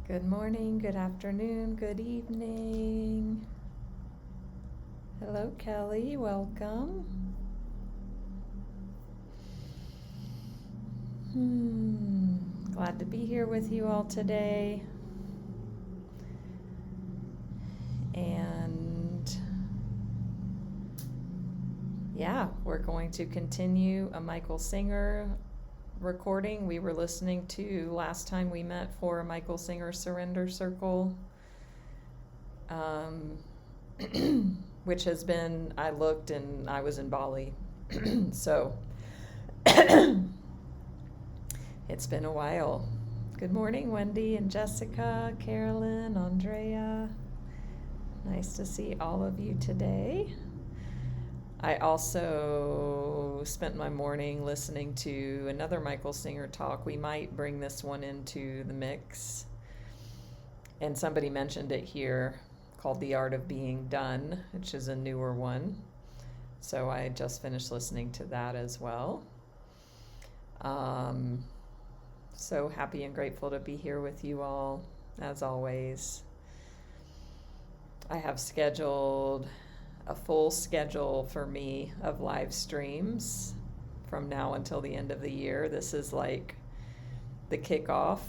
Good morning, good afternoon, good evening. Hello, Kelly. Welcome. Glad to be here with you all today. And yeah, we're going to continue a Michael Singer recording we were listening to last time we met for a Michael Singer Surrender Circle, which has been, I looked and I was in Bali. So it's been a while. Good morning, Wendy and Jessica, Carolyn, Andrea. Nice to see all of you today. I also spent my morning listening to another Michael Singer talk. We might bring this one into the mix. And somebody mentioned it here, called The Art of Being Done, which is a newer one. So I just finished listening to that as well. So happy and grateful to be here with you all, as always. I have scheduled a full schedule for me of live streams from now until the end of the year. This is like the kickoff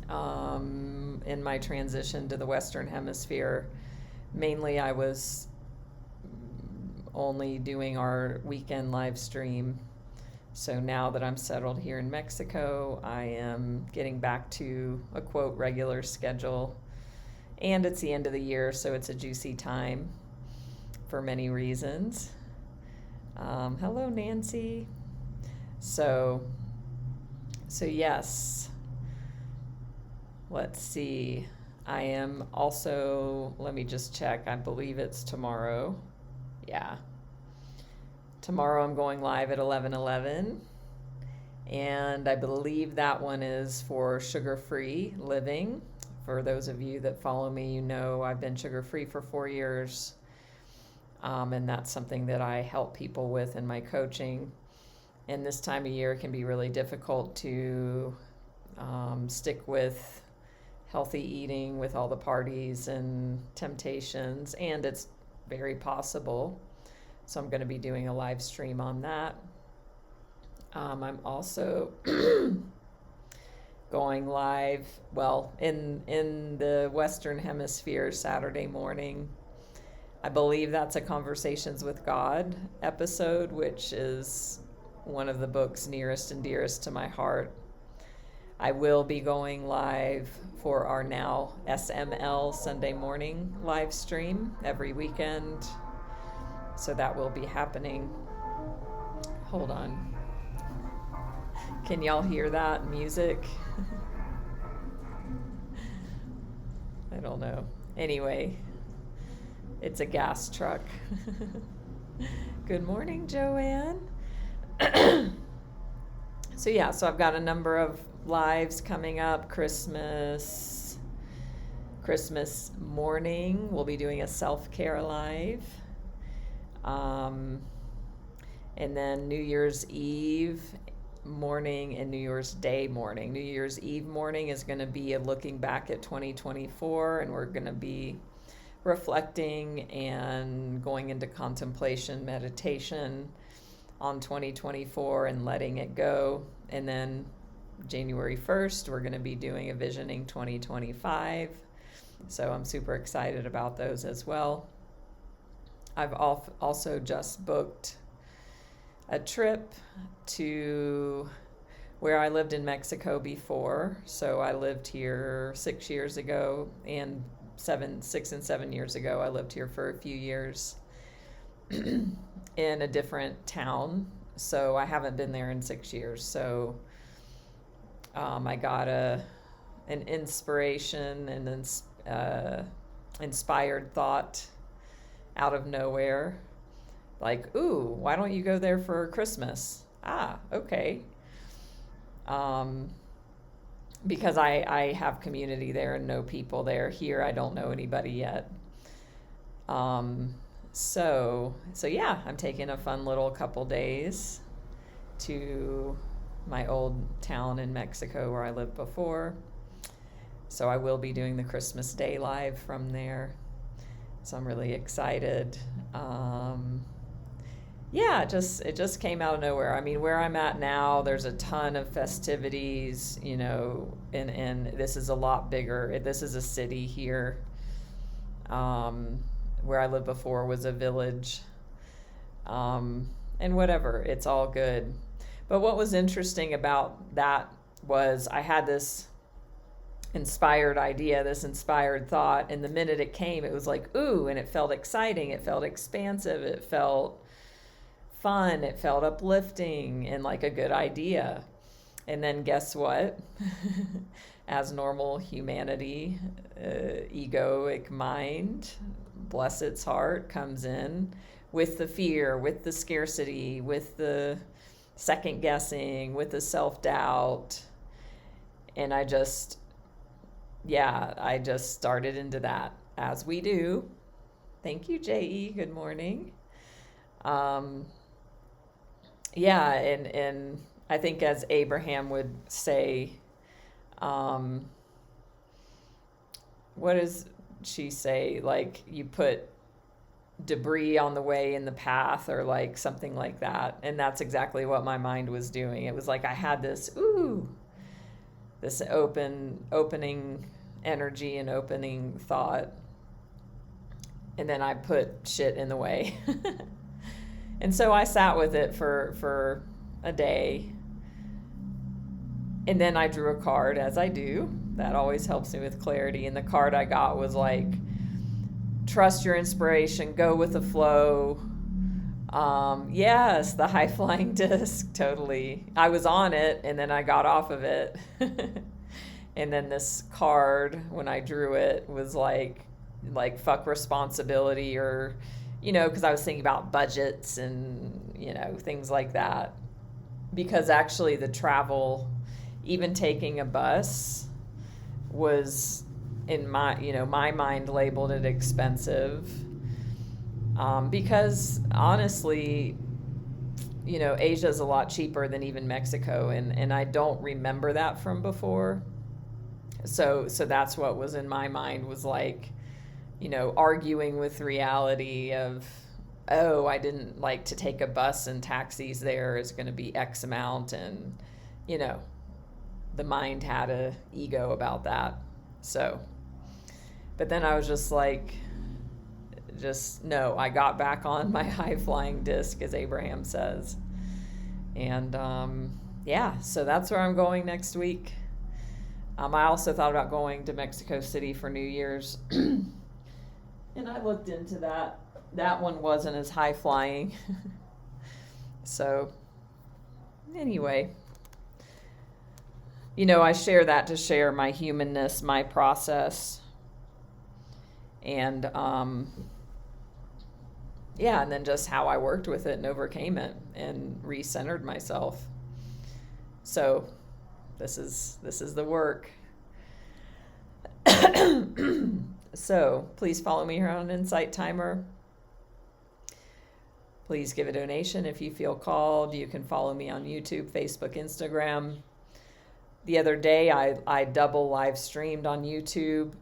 in my transition to the Western Hemisphere. Mainly I was only doing our weekend live stream. So now that I'm settled here in Mexico, I am getting back to a quote regular schedule. And it's the end of the year, so it's a juicy time for many reasons. Hello, Nancy. So yes. Let's see. I am also, let me just check. I believe it's tomorrow. Yeah. Tomorrow I'm going live at 11:11. And I believe that one is for sugar-free living. For those of you that follow me, you know I've been sugar-free for 4 years. And that's something that I help people with in my coaching. And this time of year can be really difficult to stick with healthy eating with all the parties and temptations. And it's very possible. So I'm going to be doing a live stream on that. I'm also going live, well, in the Western Hemisphere Saturday morning. I believe that's a Conversations with God episode, which is one of the books nearest and dearest to my heart. I will be going live for our now SML Sunday morning live stream every weekend. So that will be happening. Hold on. Can y'all hear that music? I don't know. Anyway, it's a gas truck. Good morning, Joanne. So I've got a number of lives coming up. Christmas morning, we'll be doing a self-care live. And then New Year's Eve morning and New Year's Day morning. New Year's Eve morning is going to be a looking back at 2024, and we're going to be reflecting and going into contemplation, meditation on 2024 and letting it go. And then January 1st, we're going to be doing a Visioning 2025. So I'm super excited about those as well. I've also just booked a trip to where I lived in Mexico before. So I lived here 6 years ago, and 6 and 7 years ago, I lived here for a few years in a different town. So I haven't been there in 6 years. So I got an inspiration and inspired thought out of nowhere. Like, ooh, why don't you go there for Christmas? Okay. Because I have community there and know people there. Here, I don't know anybody yet. So yeah, I'm taking a fun little couple days to my old town in Mexico where I lived before. So I will be doing the Christmas Day live from there. So I'm really excited. Yeah, it just came out of nowhere. I mean, where I'm at now, there's a ton of festivities, you know, and this is a lot bigger. This is a city here. Where I lived before was a village. And whatever, it's all good. But what was interesting about that was I had this inspired idea, this inspired thought, and the minute it came, it was like, ooh, and it felt exciting, it felt expansive, it felt fun, it felt uplifting and like a good idea. And then guess what? As normal humanity, egoic mind, bless its heart, comes in with the fear, with the scarcity, with the second guessing, with the self-doubt. And I just started into that, as we do. Thank you, J.E. Good morning. Yeah, and I think, as Abraham would say, what does she say? Like, you put debris on the way in the path, or like something like that. And that's exactly what my mind was doing. It was like I had this opening energy and opening thought, and then I put shit in the way. And so I sat with it for a day, and then I drew a card, as I do. That always helps me with clarity. And the card I got was like, trust your inspiration, go with the flow. Yes, the high flying disc, totally. I was on it, and then I got off of it. And then this card, when I drew it, was like fuck responsibility, or, you know, because I was thinking about budgets and, you know, things like that. Because actually the travel, even taking a bus, was, in my mind, labeled it expensive. Because honestly, you know, Asia is a lot cheaper than even Mexico, and I don't remember that from before. So that's what was in my mind, was like, you know, arguing with reality of, oh, I didn't like to take a bus, and taxis there is going to be X amount, and, you know, the mind had a ego about that. So, but then I was just like, no, I got back on my high flying disc, as Abraham says. And yeah, so that's where I'm going next week. I also thought about going to Mexico City for New Year's. And I looked into that. That one wasn't as high flying. So anyway, you know, I share that to share my humanness, my process. And yeah, and then just how I worked with it and overcame it and recentered myself. So this is the work. So please follow me here on Insight Timer. Please give a donation if you feel called. You can follow me on YouTube, Facebook, Instagram. The other day I double live streamed on YouTube.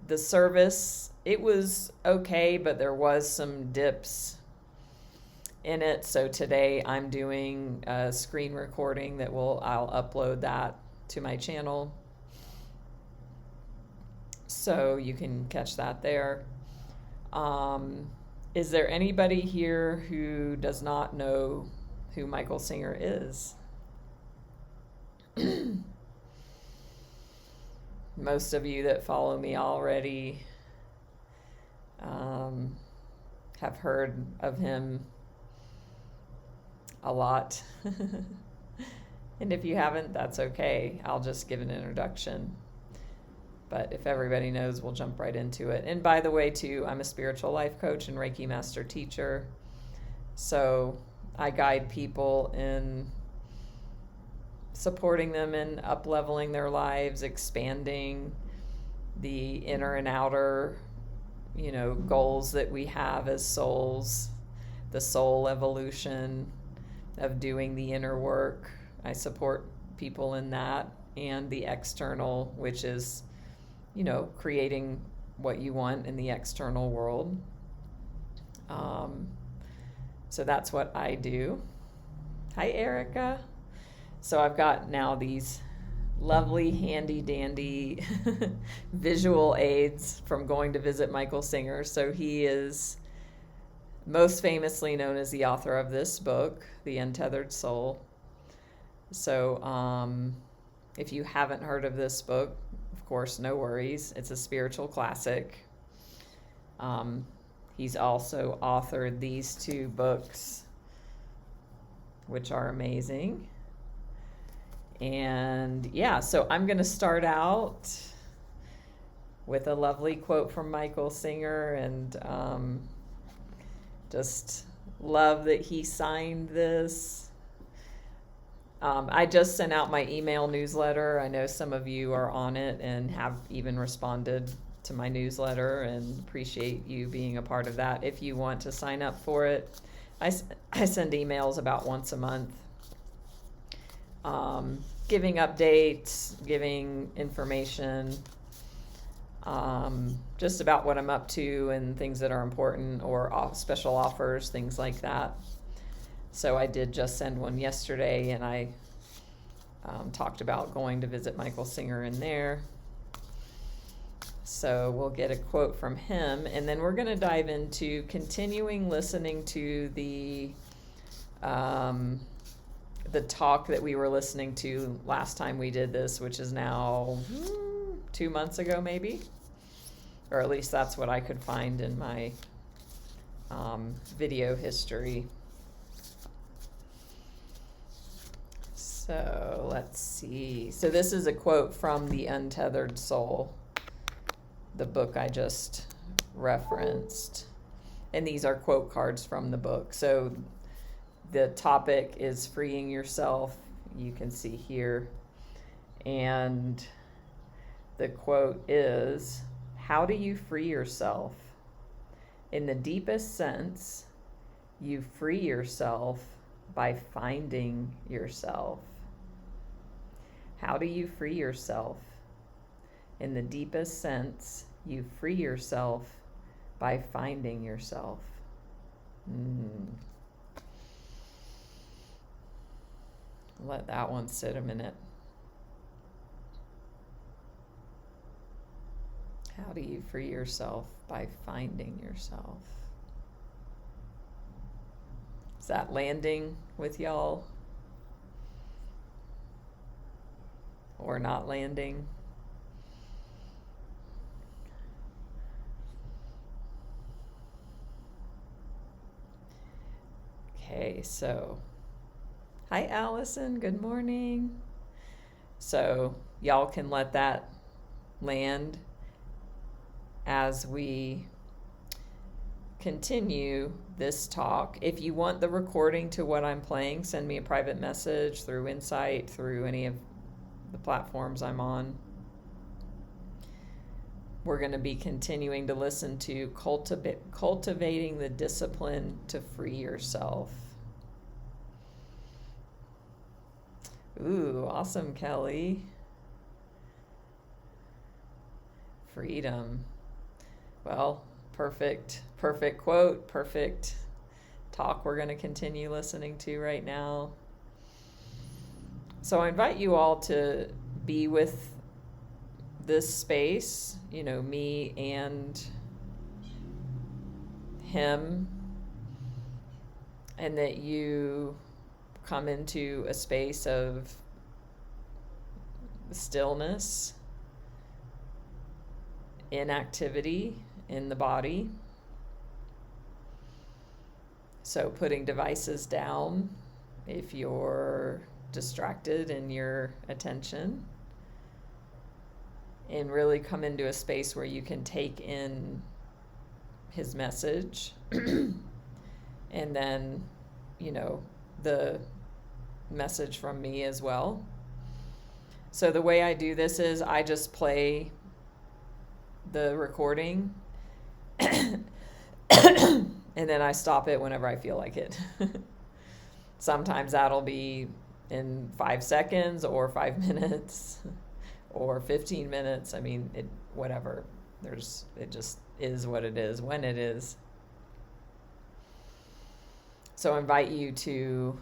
The service, it was okay, but there was some dips in it. So today I'm doing a screen recording that I'll upload that to my channel. So you can catch that there. Is there anybody here who does not know who Michael Singer is? Most of you that follow me already have heard of him a lot. And if you haven't, that's okay. I'll just give an introduction. But if everybody knows, we'll jump right into it. And by the way, too, I'm a spiritual life coach and Reiki Master Teacher. So I guide people in supporting them in up-leveling their lives, expanding the inner and outer, you know, goals that we have as souls, the soul evolution of doing the inner work. I support people in that, and the external, which is creating what you want in the external world. So that's what I do. Hi, Erica. So I've got now these lovely, handy dandy visual aids from going to visit Michael Singer. So he is most famously known as the author of this book, The Untethered Soul. So if you haven't heard of this book, of course, no worries. It's a spiritual classic. He's also authored these 2 books, which are amazing. And yeah, so I'm going to start out with a lovely quote from Michael Singer, and just love that he signed this. I just sent out my email newsletter. I know some of you are on it and have even responded to my newsletter, and appreciate you being a part of that. If you want to sign up for it, I send emails about once a month, giving updates, giving information, just about what I'm up to and things that are important, or special offers, things like that. So I did just send one yesterday, and I talked about going to visit Michael Singer in there. So we'll get a quote from him, and then we're going to dive into continuing listening to the talk that we were listening to last time we did this, which is now 2 months ago, maybe, or at least that's what I could find in my video history. So let's see. So this is a quote from The Untethered Soul, the book I just referenced. And these are quote cards from the book. So the topic is freeing yourself, you can see here. And the quote is, "How do you free yourself? In the deepest sense, you free yourself by finding yourself." How do you free yourself? In the deepest sense, you free yourself by finding yourself. Let that one sit a minute. How do you free yourself? By finding yourself. Is that landing with y'all? Or not landing? Okay, so hi Allison, good morning. So y'all can let that land as we continue this talk. If you want the recording to what I'm playing, send me a private message through Insight, through any of the platforms I'm on. We're going to be continuing to listen to Cultivating the Discipline to Free Yourself. Ooh, awesome, Kelly. Freedom. Well, perfect quote, perfect talk we're going to continue listening to right now. So I invite you all to be with this space, me and him, and that you come into a space of stillness, inactivity in the body. So putting devices down if you're distracted in your attention, and really come into a space where you can take in his message and then, the message from me as well. So the way I do this is I just play the recording and then I stop it whenever I feel like it. Sometimes that'll be in 5 seconds or 5 minutes or 15 minutes. I mean, whatever. It just is what it is when it is. So I invite you to,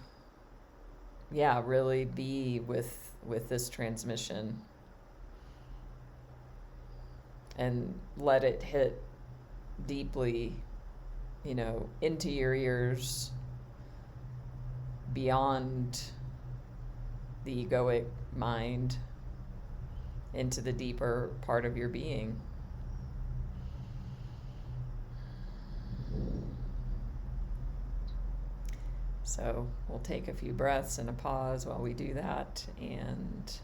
really be with this transmission and let it hit deeply, into your ears, beyond the egoic mind, into the deeper part of your being. So we'll take a few breaths and a pause while we do that. And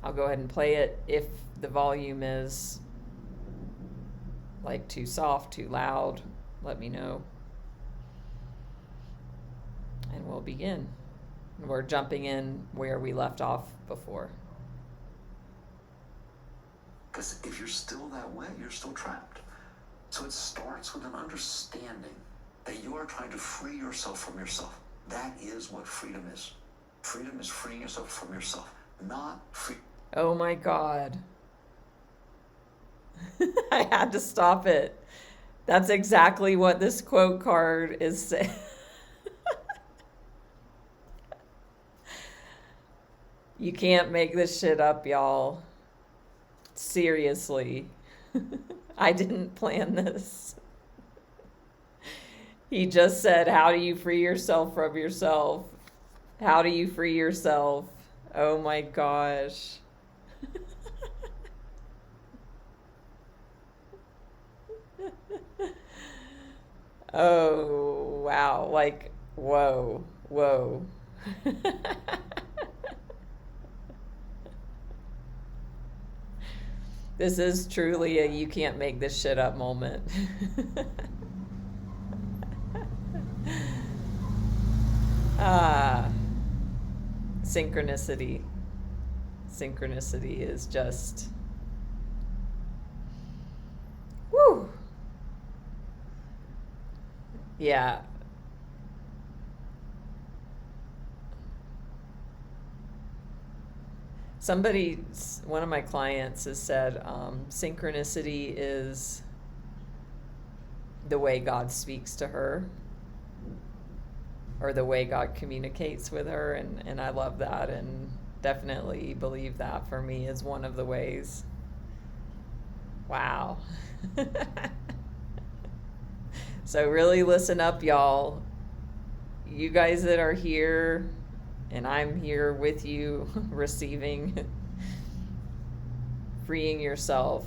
I'll go ahead and play it. If the volume is like too soft, too loud, let me know. And we'll begin. We're jumping in where we left off before. Because if you're still that way, you're still trapped. So it starts with an understanding that you are trying to free yourself from yourself. That is what freedom is. Freedom is freeing yourself from yourself, not free. Oh my God. I had to stop it. That's exactly what this quote card is saying. You can't make this shit up, y'all. Seriously. I didn't plan this. He just said, how do you free yourself from yourself? How do you free yourself? Oh my gosh. Oh, wow. Like, whoa. This is truly a you can't make this shit up moment. Synchronicity. Synchronicity is just, woo. Yeah. One of my clients has said, synchronicity is the way God speaks to her, or the way God communicates with her, and I love that, and definitely believe that for me is one of the ways. Wow. So really listen up, y'all. You guys that are here, and I'm here with you, receiving, freeing yourself.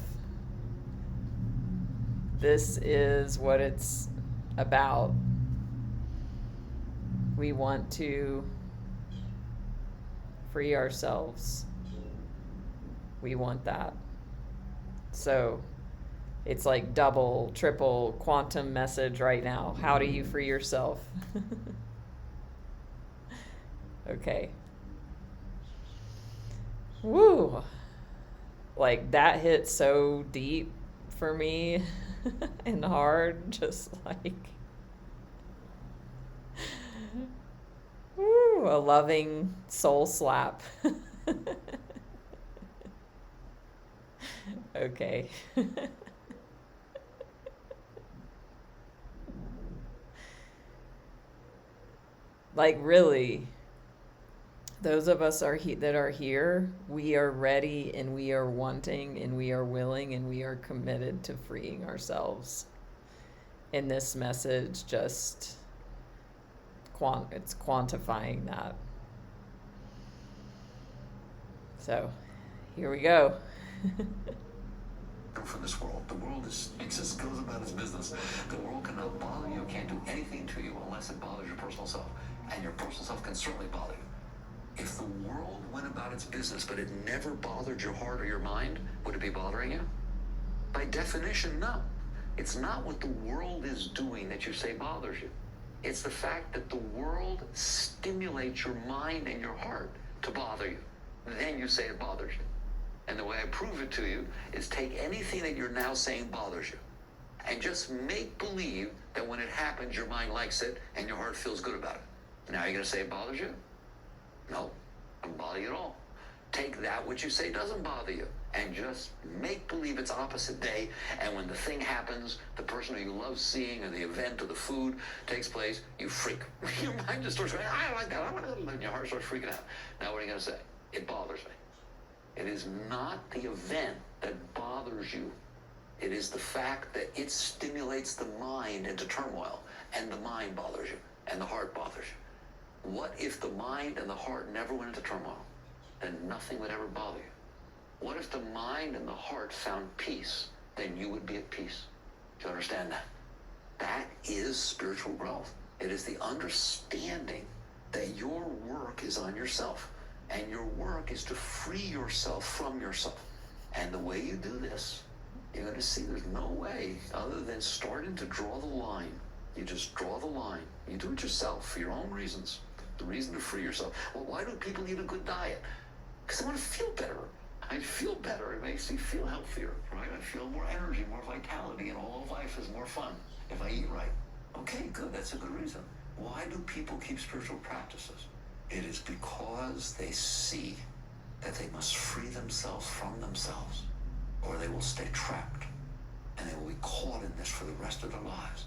This is what it's about. We want to free ourselves. We want that. So it's like double, triple quantum message right now. How do you free yourself? Okay. Woo. Like that hit so deep for me and hard, just like, woo, a loving soul slap. Okay. Like really, those of us that are here, we are ready and we are wanting and we are willing and we are committed to freeing ourselves. And this message just, it's quantifying that. So, here we go. From this world. The world just goes about its business. The world cannot bother you, can't do anything to you unless it bothers your personal self. And your personal self can certainly bother you. If the world went about its business, but it never bothered your heart or your mind, would it be bothering you? By definition, no. It's not what the world is doing that you say bothers you. It's the fact that the world stimulates your mind and your heart to bother you. Then you say it bothers you. And the way I prove it to you is take anything that you're now saying bothers you and just make believe that when it happens, your mind likes it and your heart feels good about it. Now you're going to say it bothers you? No. Don't bother you at all. Take that which you say doesn't bother you and just make believe it's opposite day. And when the thing happens, the person who you love seeing or the event or the food takes place, you freak. Your mind just starts going, I don't like that. And your heart starts freaking out. Now what are you going to say? It bothers me. It is not the event that bothers you. It is the fact that it stimulates the mind into turmoil, and the mind bothers you, and the heart bothers you. What if the mind and the heart never went into turmoil? Then nothing would ever bother you. What if the mind and the heart found peace? Then you would be at peace. Do you understand that? That is spiritual growth. It is the understanding that your work is on yourself, and your work is to free yourself from yourself. And the way you do this, you're going to see there's no way other than starting to draw the line. You just draw the line. You do it yourself for your own reasons. The reason to free yourself. Well, why do people eat a good diet? Because I want to feel better. I feel better. It makes me feel healthier, right? I feel more energy, more vitality, and all of life is more fun if I eat right. Okay, good. That's a good reason. Why do people keep spiritual practices? It is because they see that they must free themselves from themselves, or they will stay trapped, and they will be caught in this for the rest of their lives.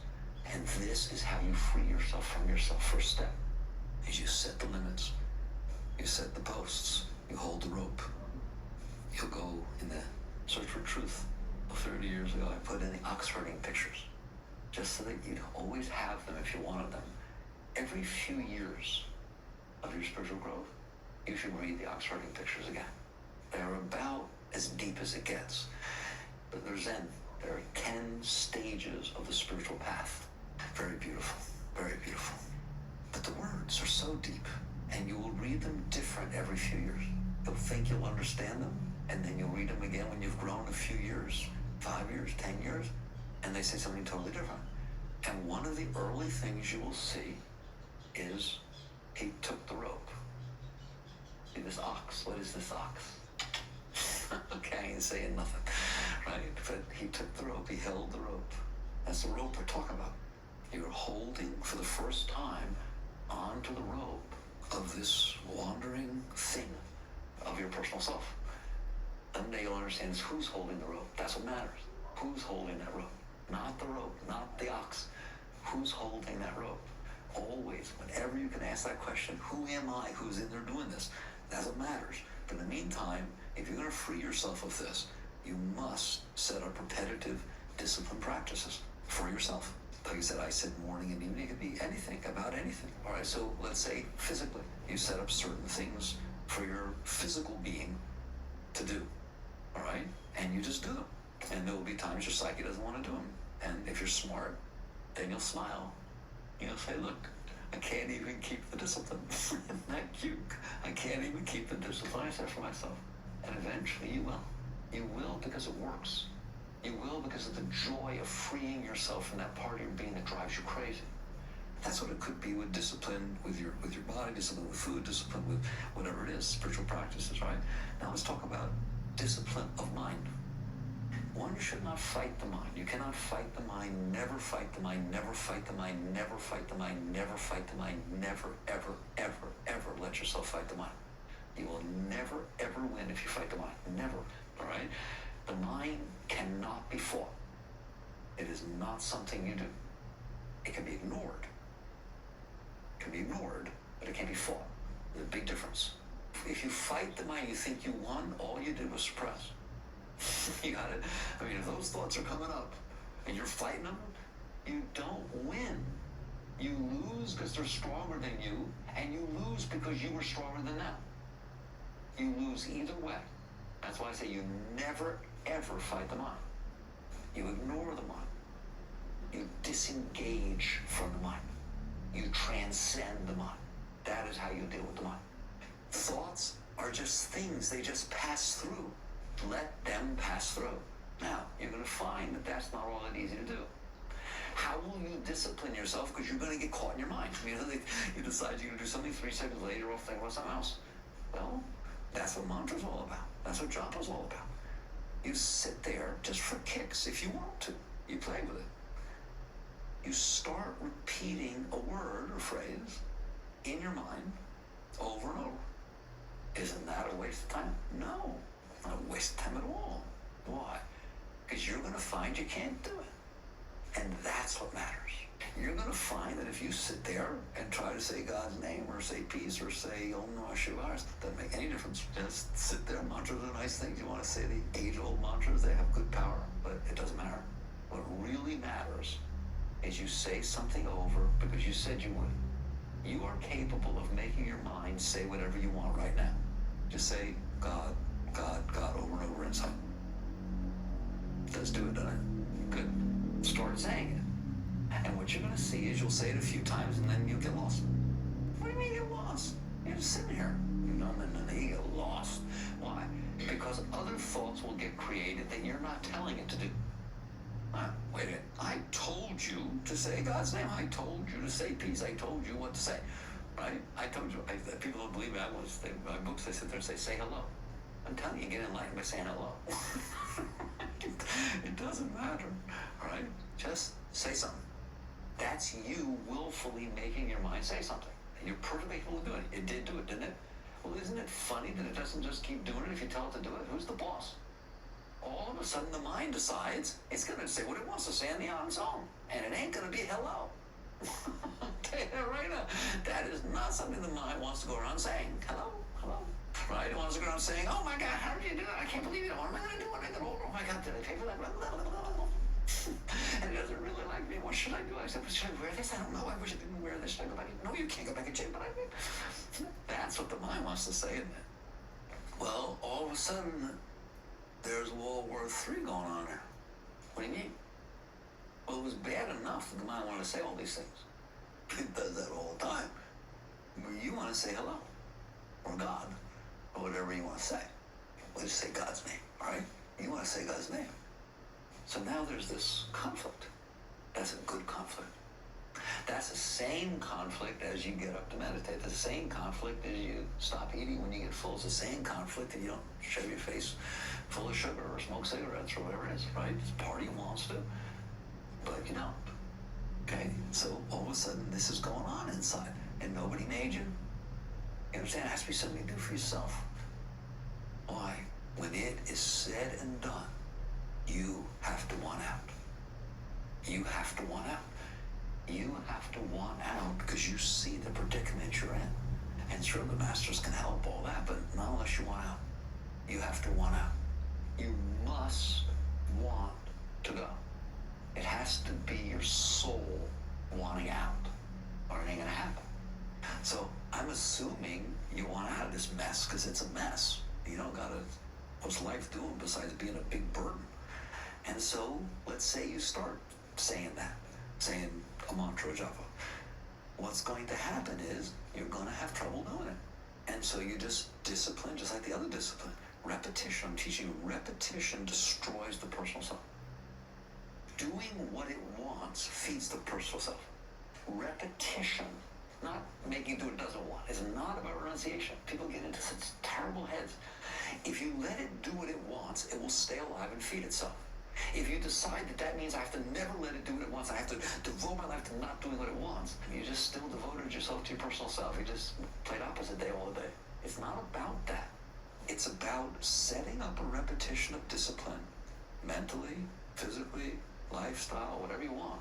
And this is how you free yourself from yourself. First step is you set the limits. You set the posts. You hold the rope. You'll go in the search for truth. 30 years ago, I put in the ox herding pictures, just so that you'd always have them if you wanted them. Every few years of your spiritual growth, you should read the ox herding pictures again. They're about as deep as it gets. But they're Zen. There are 10 stages of the spiritual path. Very beautiful. Very beautiful. But the words are so deep, and you will read them different every few years. You'll think you'll understand them, and then you'll read them again when you've grown a few years, 5 years, 10 years, and they say something totally different. And one of the early things you will see is he took the rope. See this ox? What is this ox? Okay, I ain't saying nothing, right? But he took the rope, he held the rope. That's the rope we're talking about. You're holding for the first time onto the rope of this wandering thing of your personal self. Someday you'll understand who's holding the rope. That's what matters. Who's holding that rope? Not the rope, not the ox. Who's holding that rope? Always, whenever you can ask that question, who am I? Who's in there doing this? That's what matters. But in the meantime, if you're going to free yourself of this, you must set up repetitive discipline practices for yourself. Like I said morning and evening. It could be anything, about anything. All right, so let's say physically, you set up certain things for your physical being to do. All right? And you just do them. And there will be times your psyche doesn't want to do them. And if you're smart, then you'll smile. You'll say, look, I can't even keep the discipline. Isn't that cute? I can't even keep the discipline I set for myself. And eventually you will. You will because it works. You will because of the joy of freeing yourself from that part of your being that drives you crazy. That's what it could be with discipline, with your body, discipline with food, discipline with whatever it is, spiritual practices, right? Now let's talk about discipline of mind. One should not fight the mind. You cannot fight the mind, never fight the mind, never fight the mind, never fight the mind, never fight the mind, never, ever, ever, ever let yourself fight the mind. You will never, ever win if you fight the mind. Never, all right? The mind cannot be fought. It is not something you do. It can be ignored. It can be ignored, but it can't be fought. There's a big difference. If you fight the mind, you think you won, all you did was suppress. You got it? I mean, if those thoughts are coming up and you're fighting them, you don't win. You lose because they're stronger than you, and you lose because you were stronger than them. You lose either way. That's why I say you never, ever fight the mind. You ignore the mind. You disengage from the mind. You transcend the mind. That is how you deal with the mind. Thoughts are just things. They just pass through. Let them pass through. Now, you're going to find that that's not all that easy to do. How will you discipline yourself? Because you're going to get caught in your mind. You know, you decide you're going to do something, 3 seconds later, you're off thinking about something else. Well, that's what mantra's all about. That's what japa's all about. You sit there just for kicks if you want to. You play with it. You start repeating a word or phrase in your mind over and over. Isn't that a waste of time? No, not a waste of time at all. Why? Because you're going to find you can't do it. And that's what matters. You're going to find that if you sit there and try to say God's name or say peace or say Om Namah Shivaya, it doesn't make any difference. Just sit there. Mantras are nice things. You want to say the age-old mantras, they have good power, but it doesn't matter. What really matters is you say something over because you said you would. You are capable of making your mind say whatever you want right now. Just say God, God, God over and over inside. It does do it, doesn't it? Good. Start saying it. And what you're going to see is you'll say it a few times and then you'll get lost. What do you mean get lost? You're just sitting here. No, you get lost. Why? Because other thoughts will get created that you're not telling it to do. Wait a minute. I told you to say God's name. I told you to say peace. I told you what to say. Right? I told you. People don't believe me. My books, they sit there and say hello. I'm telling you, get enlightened by saying hello. It doesn't matter. Right? Just say something. That's you willfully making your mind say something. And you're perfectly capable of doing it. It did do it, didn't it? Well, isn't it funny that it doesn't just keep doing it if you tell it to do it? Who's the boss? All of a sudden, the mind decides it's going to say what it wants to say on its own. And it ain't going to be hello. I'll tell you that right now. That is not something the mind wants to go around saying. Hello, hello. Right? It wants to go around saying, oh my God, how did you do that? I can't believe it. What am I going to do when I get older? Oh my God, did I pay for that? And it doesn't really like me. What should I do? I said, should I wear this? I don't know. I wish I didn't wear this. Should I go back? No, you can't go back in jail. But that's what the mind wants to say, isn't it? Well, all of a sudden, there's World War III going on there. What do you mean? Well, it was bad enough that the mind wanted to say all these things. It does that all the time. But you want to say hello, or God, or whatever you want to say. Well, just say God's name, all right? You want to say God's name. So now there's this conflict. That's a good conflict. That's the same conflict as you get up to meditate. The same conflict as you stop eating when you get full. It's the same conflict that you don't shove your face full of sugar or smoke cigarettes or whatever it is, right? It's a party wants to, but you don't. Okay? So all of a sudden this is going on inside and nobody made you. You understand? It has to be something you do for yourself. Why? When it is said and done, you have to want out. You have to want out. You have to want out because you see the predicament you're in. And sure, the masters can help all that, but not unless you want out. You have to want out. You must want to go. It has to be your soul wanting out, or it ain't gonna happen. So I'm assuming you want out of this mess because it's a mess. You don't gotta, what's life doing besides being a big burden? And so let's say you start saying that, saying a mantra japa. What's going to happen is you're going to have trouble doing it. And so you just discipline, just like the other discipline. Repetition, I'm teaching you, repetition destroys the personal self. Doing what it wants feeds the personal self. Repetition, not making it do what it doesn't want, is not about renunciation. People get into such terrible heads. If you let it do what it wants, it will stay alive and feed itself. If you decide that that means I have to never let it do what it wants, I have to devote my life to not doing what it wants, you just still devoted yourself to your personal self. You just played opposite day all the day. It's not about that. It's about setting up a repetition of discipline, mentally, physically, lifestyle, whatever you want,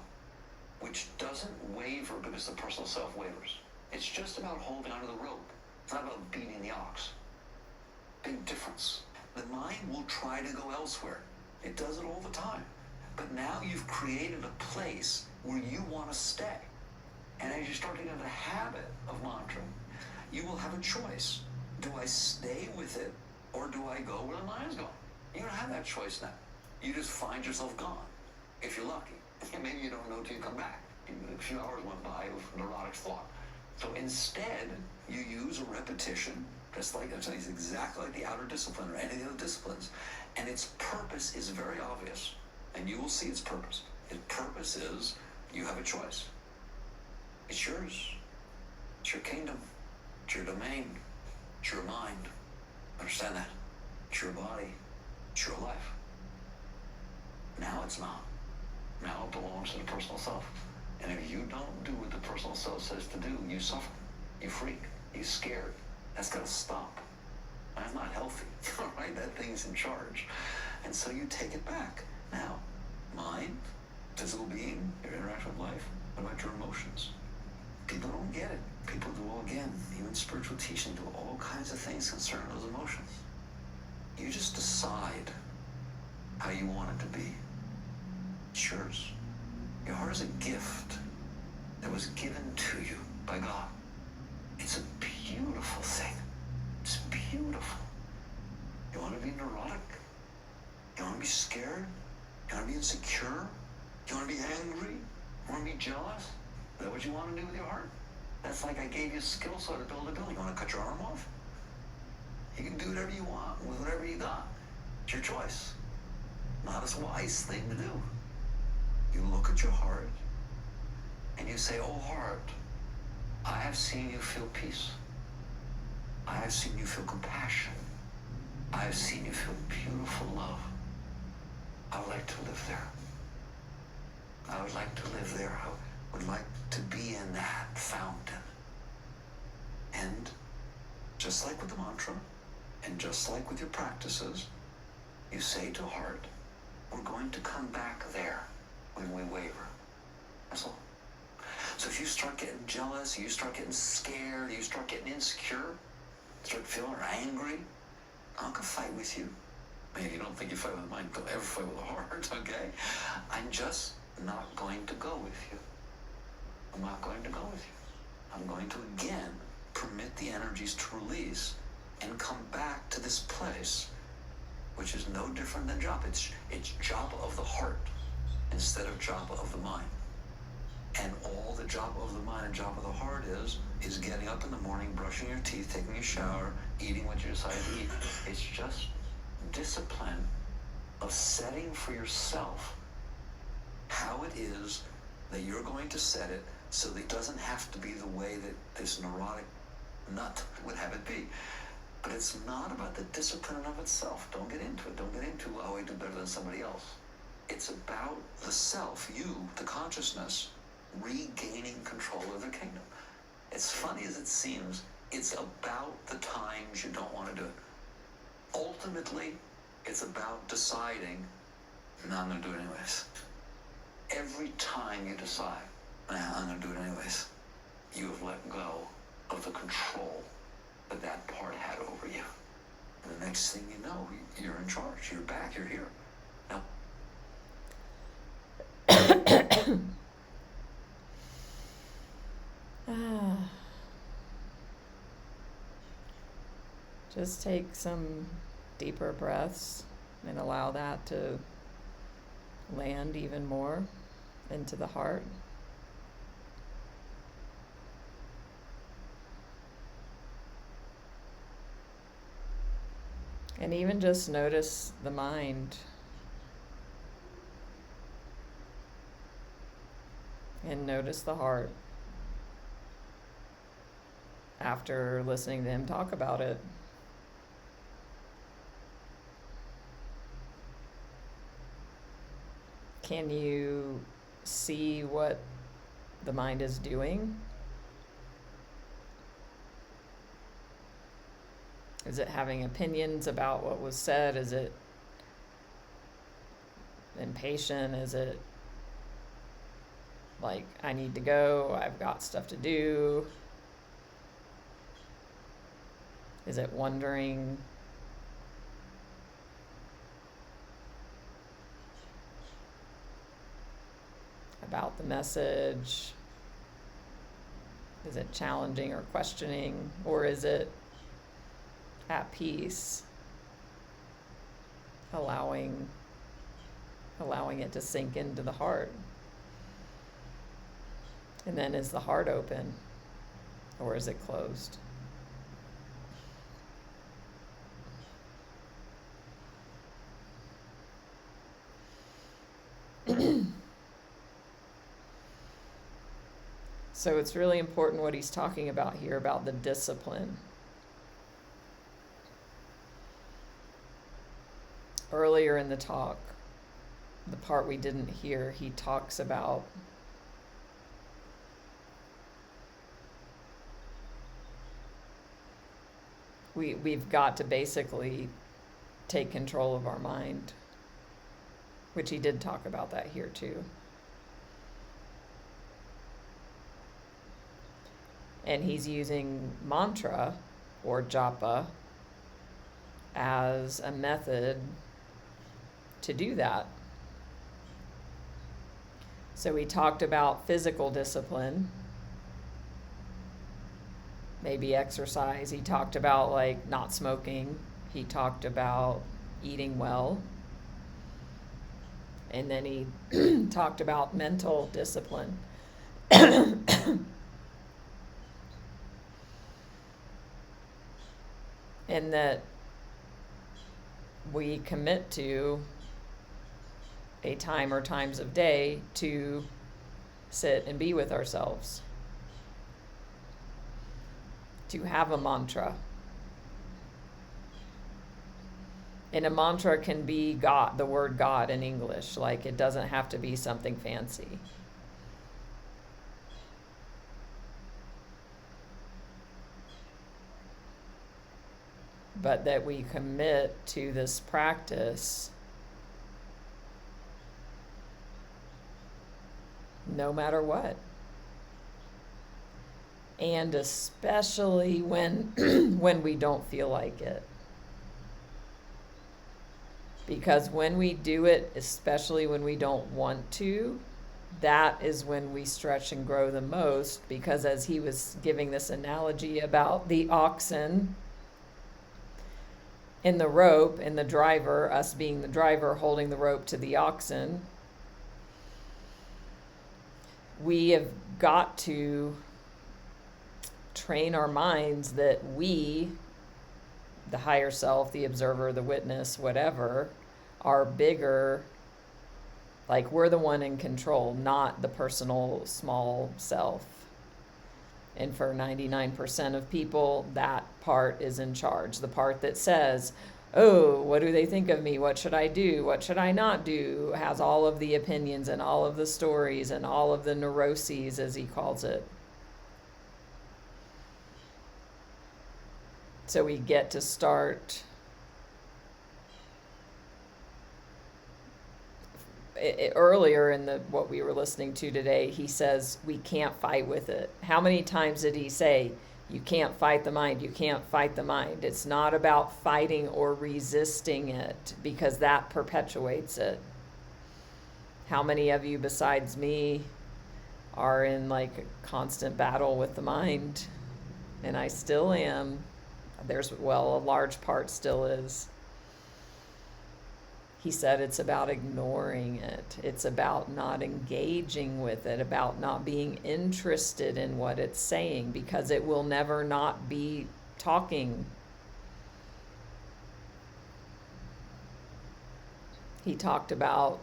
which doesn't waver because the personal self wavers. It's just about holding onto the rope. It's not about beating the ox. Big difference. The mind will try to go elsewhere. It does it all the time. But now you've created a place where you want to stay. And as you start to get into the habit of mantra, you will have a choice. Do I stay with it or do I go where the mind's going? You don't have that choice now. You just find yourself gone, if you're lucky. And maybe you don't know till you come back. A few hours went by of neurotic thought. So instead, you use a repetition, just like it's exactly like the outer discipline or any of the other disciplines. And its purpose is very obvious. And you will see its purpose. Its purpose is you have a choice. It's yours. It's your kingdom. It's your domain. It's your mind. Understand that? It's your body. It's your life. Now it's not. Now it belongs to the personal self. And if you don't do what the personal self says to do, you suffer. You freak. You're scared. That's got to stop. That's not healthy, all right? That thing's in charge. And so you take it back. Now, mind, physical being, your interaction with life, what about your emotions? People don't get it. People do, again, even spiritual teaching, do all kinds of things concerning those emotions. You just decide how you want it to be. It's yours. Your heart is a gift that was given to you by God. It's a beautiful thing. It's beautiful. You want to be neurotic? You want to be scared? You want to be insecure? You want to be angry? You want to be jealous? Is that what you want to do with your heart? That's like I gave you a skill set to build a building. You want to cut your arm off? You can do whatever you want with whatever you got. It's your choice. Not a wise thing to do. You look at your heart and you say, oh heart, I have seen you feel peace. I have seen you feel compassion. I have seen you feel beautiful love. I would like to live there. I would like to live there. I would like to be in that fountain. And just like with the mantra, and just like with your practices, you say to heart, we're going to come back there when we waver. That's all. So if you start getting jealous, you start getting scared, you start getting insecure, start feeling angry, I'm not going to fight with you. Maybe you don't think you fight with the mind, don't ever fight with the heart, okay? I'm just not going to go with you. I'm not going to go with you. I'm going to again permit the energies to release and come back to this place, which is no different than japa. It's japa of the heart instead of japa of the mind. And all the japa of the mind and japa of the heart is getting up in the morning, brushing your teeth, taking a shower, eating what you decide to eat. It's just discipline of setting for yourself how it is that you're going to set it so that it doesn't have to be the way that this neurotic nut would have it be. But it's not about the discipline in of itself. Don't get into it. Don't get into, oh, I do better than somebody else. It's about the self, you, the consciousness, regaining control of the kingdom. As funny as it seems, it's about the times you don't want to do it. Ultimately, it's about deciding, no, I'm going to do it anyways. Every time you decide, nah, I'm going to do it anyways, you have let go of the control that that part had over you. And the next thing you know, you're in charge. You're back. You're here. Now, Just take some deeper breaths and allow that to land even more into the heart. And even just notice the mind. And notice the heart after listening to him talk about it. Can you see what the mind is doing? Is it having opinions about what was said? Is it impatient? Is it like, I need to go, I've got stuff to do? Is it wondering? About the message? Is it challenging or questioning? Or is it at peace, allowing it to sink into the heart? And then is the heart open or is it closed? So it's really important what he's talking about here about the discipline. Earlier in the talk, the part we didn't hear, he talks about we've got to basically take control of our mind, which he did talk about that here too. And he's using mantra or japa as a method to do that. So he talked about physical discipline, maybe exercise. He talked about like not smoking. He talked about eating well. And then he talked about mental discipline. And that we commit to a time or times of day to sit and be with ourselves, to have a mantra. And a mantra can be God, the word God in English. Like, it doesn't have to be something fancy. But that we commit to this practice no matter what. And especially when when we don't feel like it. Because when we do it, especially when we don't want to, that is when we stretch and grow the most. Because as he was giving this analogy about the oxen and the rope and the driver, us being the driver holding the rope to the oxen, we have got to train our minds that we, the higher self, the observer, the witness, whatever, are bigger. Like, we're the one in control, not the personal small self. And for 99% of people, that part is in charge. The part that says, oh, what do they think of me? What should I do? What should I not do? Has all of the opinions and all of the stories and all of the neuroses, as he calls it. So we get to start earlier in what we were listening to today. He says we can't fight with it. How many times did he say, you can't fight the mind, you can't fight the mind? It's not about fighting or resisting it, because that perpetuates it. How many of you besides me are in like a constant battle with the mind? And I still am. A large part still is. He said it's about ignoring it. It's about not engaging with it, about not being interested in what it's saying, because it will never not be talking. He talked about,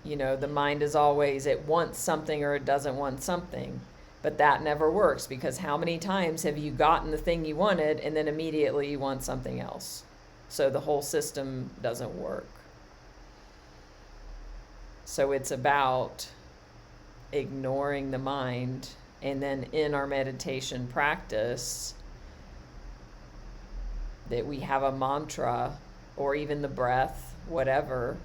the mind is always, it wants something or it doesn't want something. But that never works, because how many times have you gotten the thing you wanted and then immediately you want something else? So the whole system doesn't work. So it's about ignoring the mind, and then in our meditation practice, that we have a mantra, or even the breath, whatever,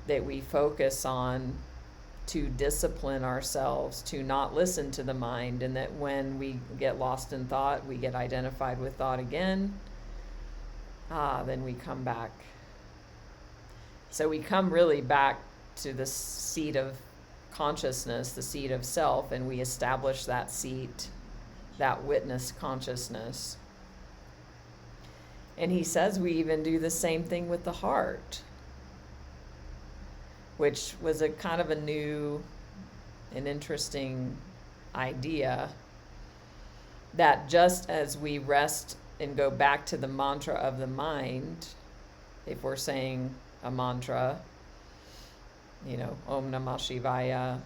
that we focus on to discipline ourselves to not listen to the mind, and that when we get lost in thought, we get identified with thought again, then we come back. So we come really back to the seat of consciousness, the seat of self, and we establish that seat, that witness consciousness. And he says we even do the same thing with the heart, which was a kind of a new and interesting idea, that just as we rest and go back to the mantra of the mind, if we're saying a mantra, Om Namah Shivaya,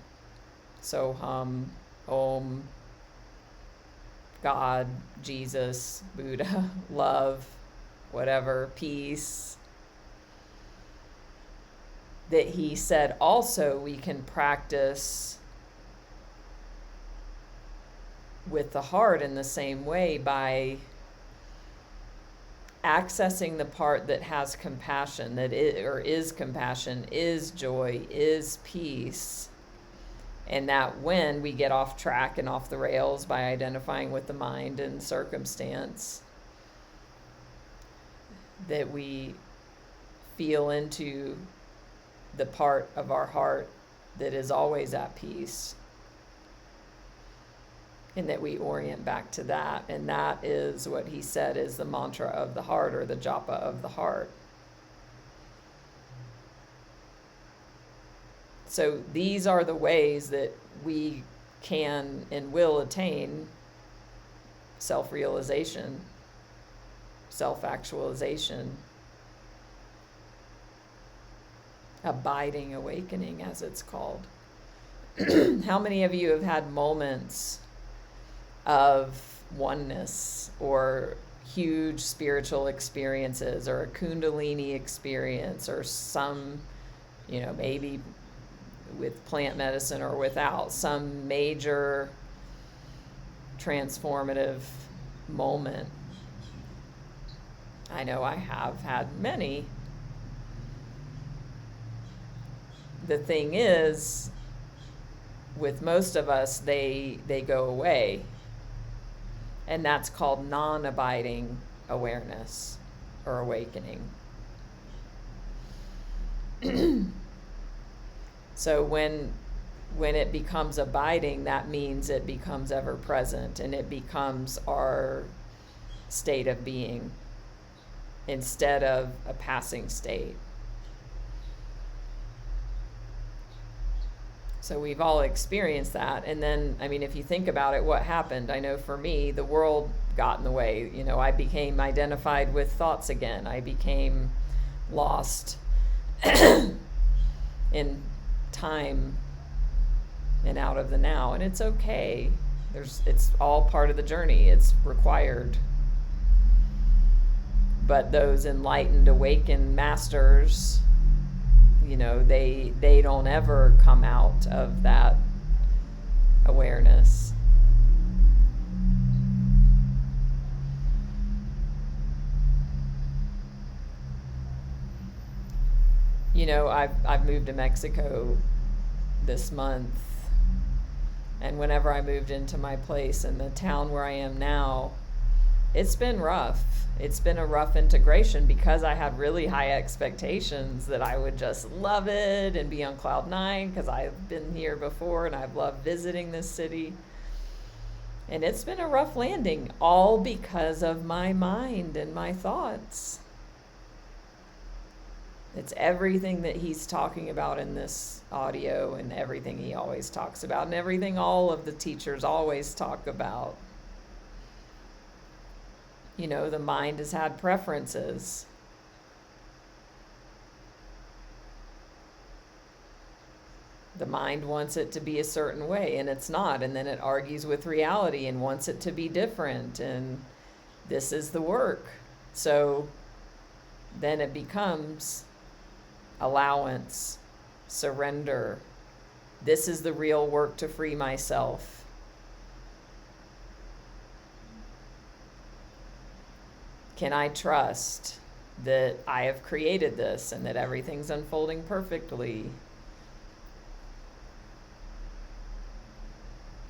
Soham, Om, God, Jesus, Buddha, love, whatever, peace, that he said also we can practice with the heart in the same way by accessing the part that has compassion, that is compassion, is joy, is peace. And that when we get off track and off the rails by identifying with the mind and circumstance, that we feel into the part of our heart that is always at peace, and that we orient back to that. And that is what he said is the mantra of the heart, or the japa of the heart. So these are the ways that we can and will attain self-realization, self-actualization, abiding awakening, as it's called. How many of you have had moments of oneness, or huge spiritual experiences, or a kundalini experience, or some, maybe with plant medicine or without, some major transformative moment? I know I have had many. The thing is, with most of us, they go away. And that's called non-abiding awareness or awakening. So when it becomes abiding, that means it becomes ever present, and it becomes our state of being instead of a passing state. So we've all experienced that. And then, if you think about it, what happened? I know for me, the world got in the way. I became identified with thoughts again. I became lost in time and out of the now. And it's okay. It's all part of the journey. It's required. But those enlightened, awakened masters, they don't ever come out of that awareness. I've moved to Mexico this month, and whenever I moved into my place in the town where I am now, it's been rough. It's been a rough integration because I had really high expectations that I would just love it and be on cloud nine, because I've been here before and I've loved visiting this city. And it's been a rough landing, all because of my mind and my thoughts. It's everything that he's talking about in this audio, and everything he always talks about, and everything all of the teachers always talk about. The mind has had preferences. The mind wants it to be a certain way, and it's not. And then it argues with reality and wants it to be different. And this is the work. So then it becomes allowance, surrender. This is the real work to free myself. Can I trust that I have created this and that everything's unfolding perfectly?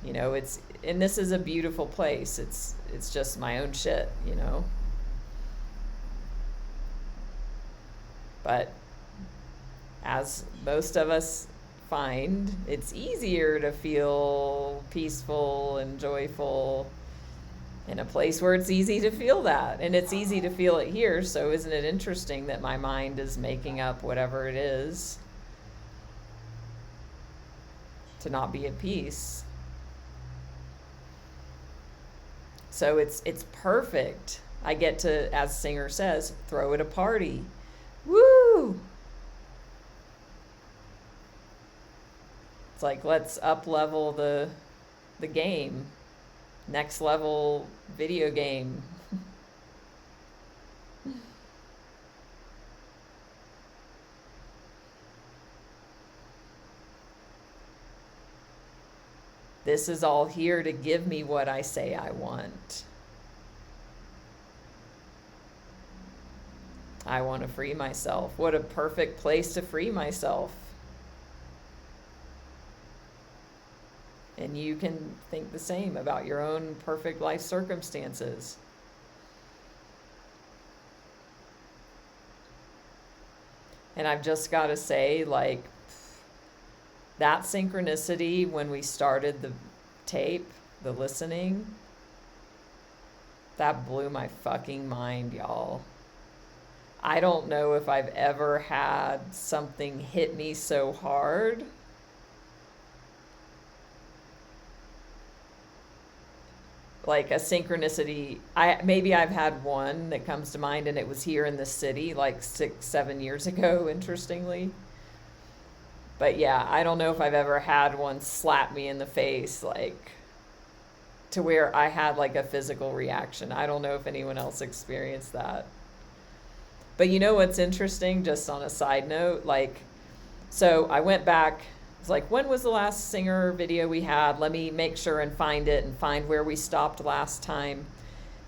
And this is a beautiful place. It's just my own shit, But as most of us find, it's easier to feel peaceful and joyful in a place where it's easy to feel that. And it's easy to feel it here. So isn't it interesting that my mind is making up whatever it is to not be at peace? So it's perfect. I get to, as Singer says, throw it a party. Woo! It's like, let's up level the game. Next level video game. This is all here to give me what I say I want. I want to free myself. What a perfect place to free myself. And you can think the same about your own perfect life circumstances. And I've just got to say, like, that synchronicity when we started the tape, the listening, that blew my fucking mind, y'all. I don't know if I've ever had something hit me so hard. Like a synchronicity. Maybe I've had one that comes to mind, and it was here in the city like 6-7 years ago, interestingly. But yeah, I don't know if I've ever had one slap me in the face, like to where I had like a physical reaction. I don't know if anyone else experienced that. But you know what's interesting, just on a side note, like, so I went back, it's like, when was the last singer video we had? Let me make sure and find it and find where we stopped last time.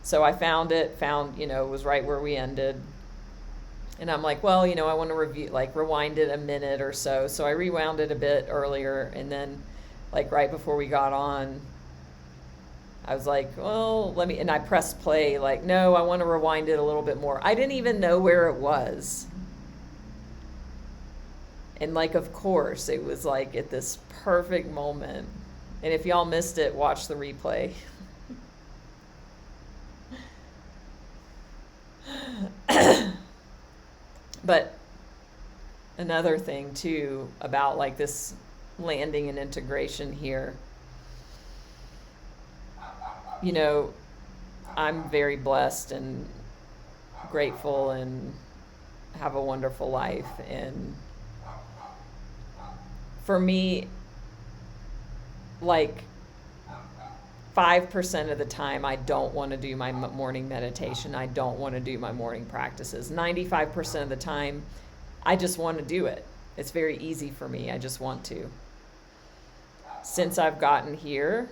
So I found it, it was right where we ended. And I'm like, well, I want to rewind it a minute or so. So I rewound it a bit earlier, and then like right before we got on, I was like, well, and I pressed play, like, no, I want to rewind it a little bit more. I didn't even know where it was. And like, of course, it was like at this perfect moment. And if y'all missed it, watch the replay. But another thing too about like this landing and integration here, I'm very blessed and grateful and have a wonderful life. And for me, like 5% of the time, I don't want to do my morning meditation. I don't want to do my morning practices. 95% of the time, I just want to do it. It's very easy for me. I just want to. Since I've gotten here,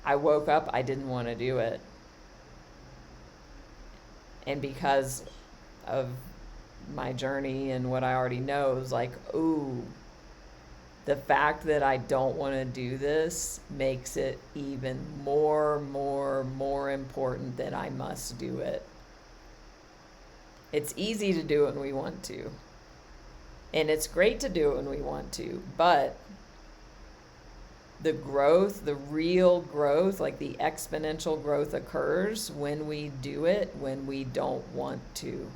I woke up, I didn't want to do it. And because of my journey and what I already know, it was like, ooh, the fact that I don't want to do this makes it even more important that I must do it. It's easy to do it when we want to. And it's great to do it when we want to, but the growth, the real growth, like the exponential growth occurs when we do it, when we don't want to.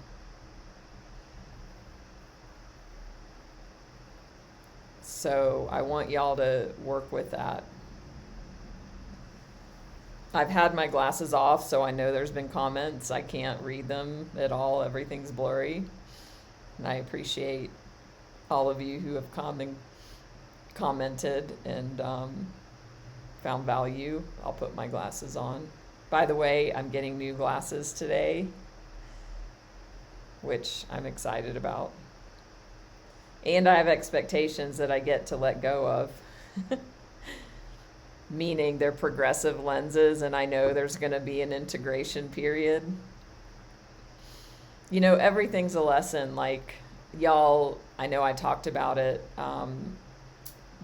So I want y'all to work with that. I've had my glasses off, so I know there's been comments. I can't read them at all. Everything's blurry. And I appreciate all of you who have commented and found value. I'll put my glasses on. By the way, I'm getting new glasses today, which I'm excited about. And I have expectations that I get to let go of. Meaning they're progressive lenses, and I know there's going to be an integration period. Everything's a lesson. Like, y'all, I know I talked about it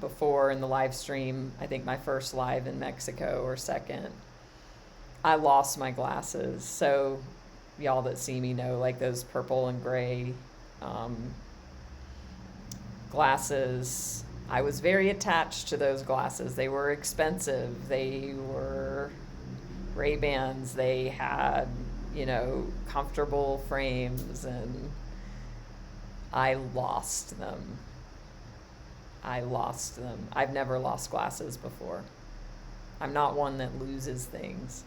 before in the live stream. I think my first live in Mexico or second. I lost my glasses. So y'all that see me know, like those purple and gray glasses. I was very attached to those glasses. They were expensive. They were Ray-Bans. They had, comfortable frames, and I lost them. I've never lost glasses before. I'm not one that loses things.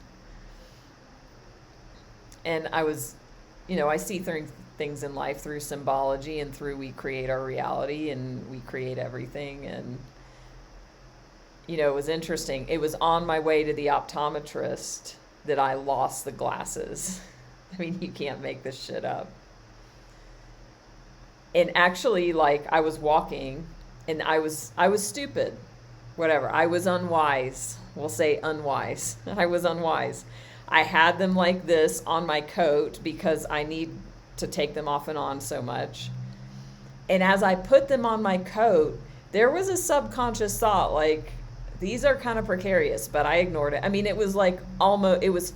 And I was, I see things in life through symbology and through we create our reality and we create everything. And, it was interesting. It was on my way to the optometrist that I lost the glasses. I mean, you can't make this shit up. And actually, like, I was walking and I was stupid. whatever. I was unwise. We'll say unwise. I was unwise. I had them like this on my coat because I need to take them off and on so much. And as I put them on my coat, there was a subconscious thought like, these are kind of precarious, but I ignored it. I mean, it was like almost, it was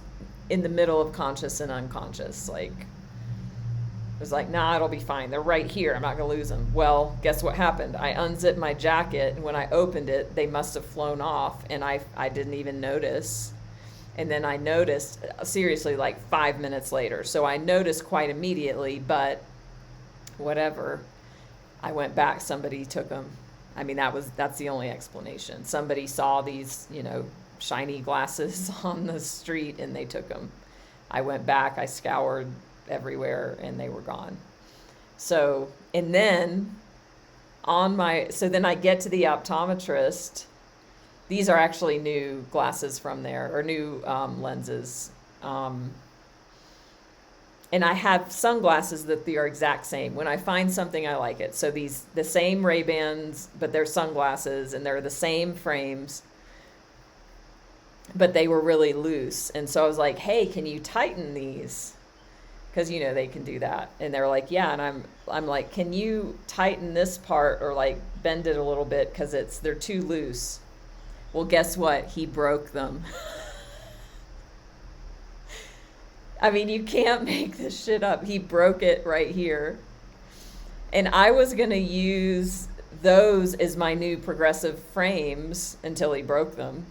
in the middle of conscious and unconscious. Like, it was like, nah, it'll be fine. They're right here. I'm not going to lose them. Well, guess what happened? I unzipped my jacket, and when I opened it, they must have flown off, and I didn't even notice. And then I noticed, seriously, like 5 minutes later. So I noticed quite immediately, but whatever. I went back, somebody took them. I mean, that's the only explanation. Somebody saw these, shiny glasses on the street and they took them. I went back, I scoured everywhere and they were gone. So, and then then I get to the optometrist. These are actually new glasses from there, or new lenses. And I have sunglasses that are exact same. When I find something, I like it. So the same Ray-Bans, but they're sunglasses, and they're the same frames, but they were really loose. And so I was like, hey, can you tighten these? Because, they can do that. And they're like, yeah. And I'm like, can you tighten this part or like bend it a little bit because they're too loose? Well, guess what? He broke them. I mean, you can't make this shit up. He broke it right here. And I was going to use those as my new progressive frames until he broke them.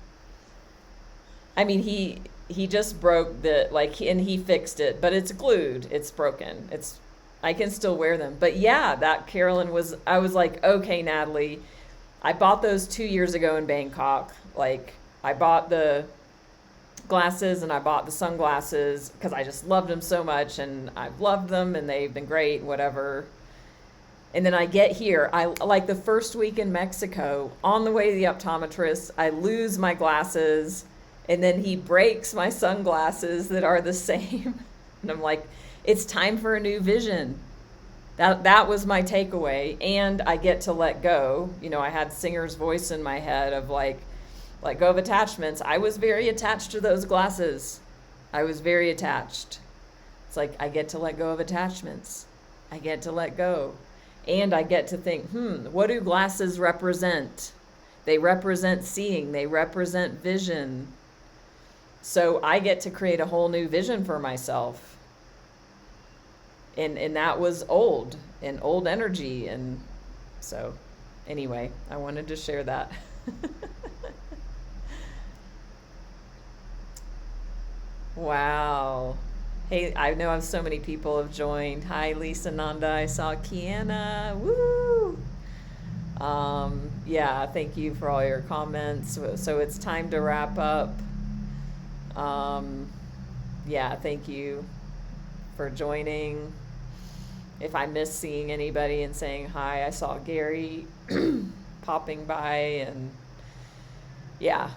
I mean, he just broke and he fixed it, but it's glued. It's broken. I can still wear them. But yeah, I was like, okay, Natalie, I bought those 2 years ago in Bangkok. Like, I bought the glasses and I bought the sunglasses because I just loved them so much, and I've loved them and they've been great and whatever. And then I get here, I like the first week in Mexico, on the way to the optometrist, I lose my glasses, and then he breaks my sunglasses that are the same. And I'm like, it's time for a new vision. That was my takeaway. And I get to let go. I had Singer's voice in my head of like, let go of attachments. I was very attached to those glasses. I was very attached. It's like, I get to let go of attachments. I get to let go. And I get to think, what do glasses represent? They represent seeing. They represent vision. So I get to create a whole new vision for myself. And that was old energy. And so anyway, I wanted to share that. Wow. Hey, I know so many people have joined. Hi, Lisa Nanda. I saw Kiana. Woo! Yeah, thank you for all your comments. So it's time to wrap up. Yeah, thank you for joining. If I miss seeing anybody and saying hi, I saw Gary popping by, and yeah,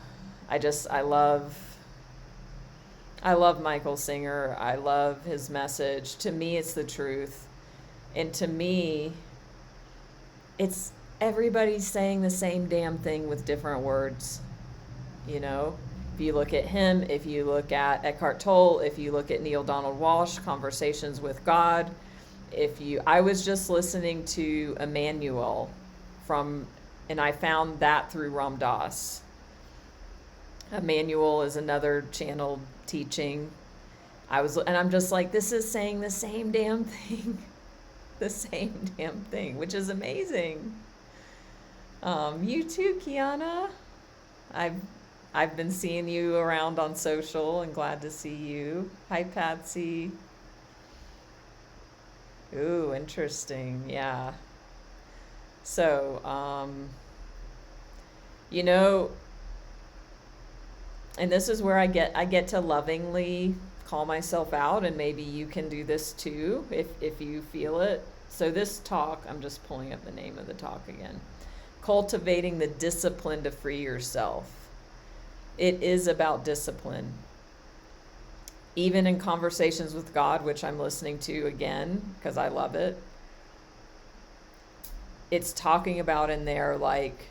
I love Michael Singer. I love his message. To me, it's the truth. And to me, it's everybody's saying the same damn thing with different words. If you look at him, if you look at Eckhart Tolle, if you look at Neil Donald Walsh, Conversations with God, I was just listening to Emmanuel and I found that through Ram Dass. Emmanuel is another channeled teaching. And I'm just like, this is saying the same damn thing. The same damn thing, which is amazing. You too, Kiana. I've been seeing you around on social and glad to see you. Hi, Patsy. Ooh, interesting. Yeah. So, and this is where I get to lovingly call myself out, and maybe you can do this too if you feel it. So this talk, I'm just pulling up the name of the talk again. Cultivating the discipline to free yourself. It is about discipline. Even in Conversations with God, which I'm listening to again because I love it, it's talking about in there like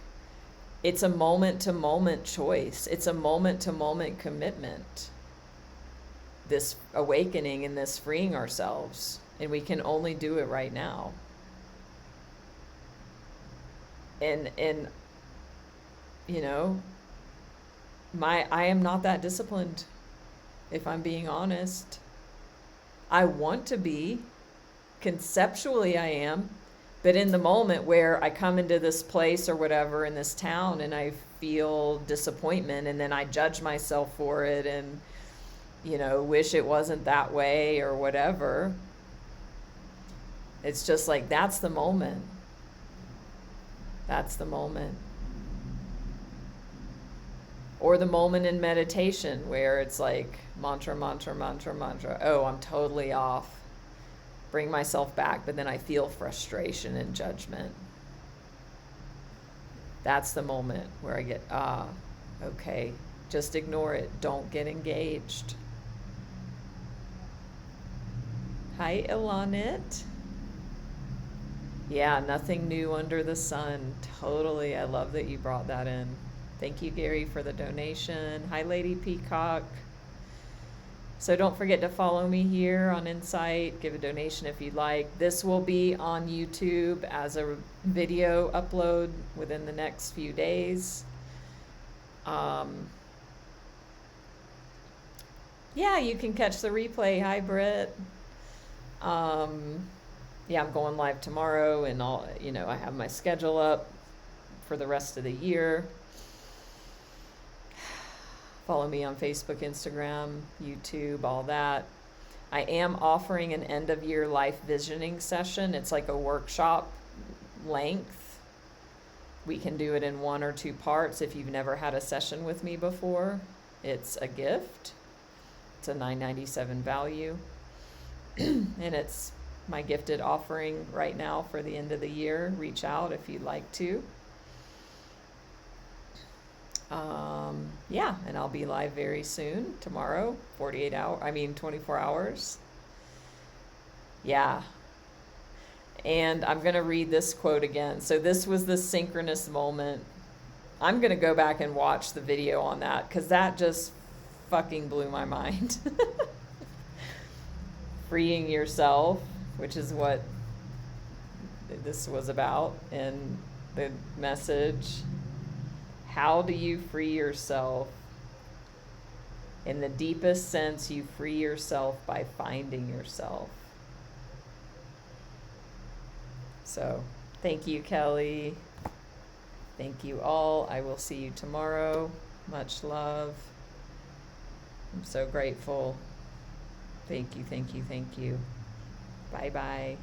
It's a moment-to-moment choice. It's a moment-to-moment commitment. This awakening and this freeing ourselves. And we can only do it right now. And you know, I am not that disciplined, if I'm being honest. I want to be. Conceptually I am. But in the moment where I come into this place or whatever in this town and I feel disappointment and then I judge myself for it and, you know, wish it wasn't that way or whatever. It's just like, that's the moment. That's the moment. Or the moment in meditation where it's like mantra, mantra, mantra, mantra. Oh, I'm totally off. Bring myself back, but then I feel frustration and judgment. That's the moment where I get, okay, just ignore it. Don't get engaged. Hi, Ilanit. Yeah, nothing new under the sun. Totally. I love that you brought that in. Thank you, Gary, for the donation. Hi, Lady Peacock. So don't forget to follow me here on Insight. Give a donation if you'd like. This will be on YouTube as a video upload within the next few days. Yeah, you can catch the replay. Hi, Britt. Yeah, I'm going live tomorrow, and I have my schedule up for the rest of the year. Follow me on Facebook, Instagram, YouTube, all that. I am offering an end-of-year life visioning session. It's like a workshop length. We can do it in 1 or 2 parts if you've never had a session with me before. It's a gift. It's a $9.97 value. And it's my gifted offering right now for the end of the year. Reach out if you'd like to. Yeah, and I'll be live very soon, tomorrow, 24 hours. Yeah. And I'm going to read this quote again. So this was the synchronous moment. I'm going to go back and watch the video on that because that just fucking blew my mind. Freeing yourself, which is what this was about in the message. How do you free yourself? In the deepest sense, you free yourself by finding yourself. So, thank you, Kelly. Thank you all. I will see you tomorrow. Much love. I'm so grateful. Thank you, thank you, thank you. Bye-bye.